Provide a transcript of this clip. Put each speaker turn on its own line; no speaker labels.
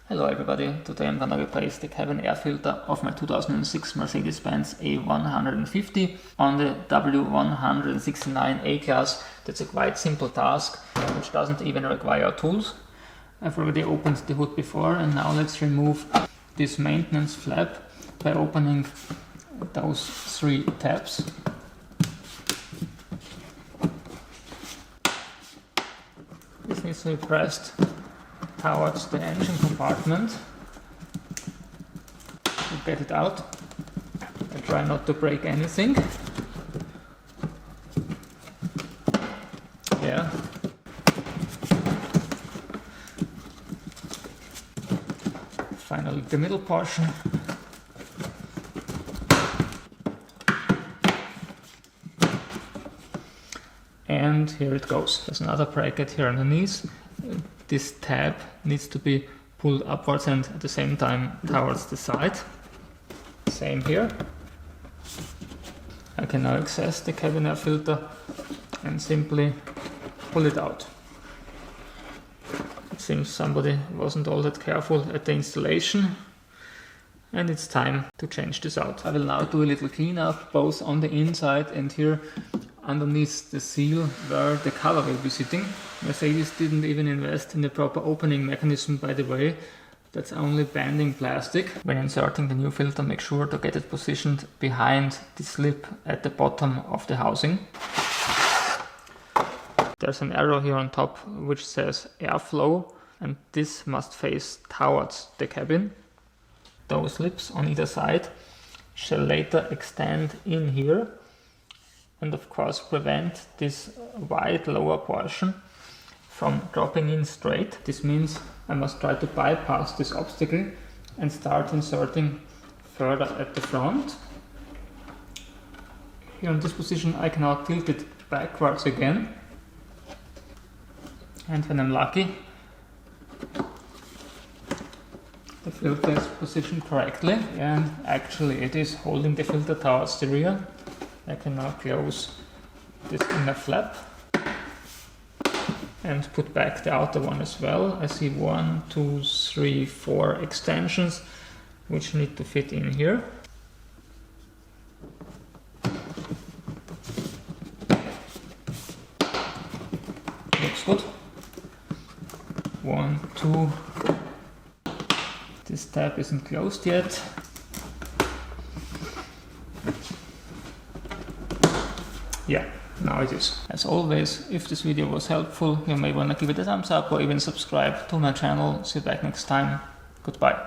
Hello everybody, today I'm gonna replace the cabin air filter of my 2006 Mercedes-Benz A150 on the W169 A-Class. That's a quite simple task, which doesn't even require tools. I've already opened the hood before, and now let's remove this maintenance flap by opening those three tabs. This needs to be pressed towards the engine compartment to get it out. I try not to break anything. Yeah. Finally the middle portion. And here it goes. There's another bracket here underneath. This tab needs to be pulled upwards and at the same time towards the side. Same here. I can now access the cabin air filter and simply pull it out. It seems somebody wasn't all that careful at the installation, and it's time to change this out. I will now do a little cleanup both on the inside and here underneath the seal where the cover will be sitting. Mercedes didn't even invest in the proper opening mechanism, by the way. That's only bending plastic. When inserting the new filter, make sure to get it positioned behind the slip at the bottom of the housing. There's an arrow here on top which says airflow, and this must face towards the cabin. Those slips on either side shall later extend in here and of course prevent this wide lower portion from dropping in straight. This means I must try to bypass this obstacle and start inserting further at the front. Here in this position I can now tilt it backwards again, and when I'm lucky the filter is positioned correctly, and actually it is holding the filter towards the rear. I can now close this inner flap and put back the outer one as well. I see 1, 2, 3, 4 extensions which need to fit in here. Looks good. 1, 2. This tab isn't closed yet. Yeah, now it is. As always, if this video was helpful, you may want to give it a thumbs up or even subscribe to my channel. See you back next time. Goodbye.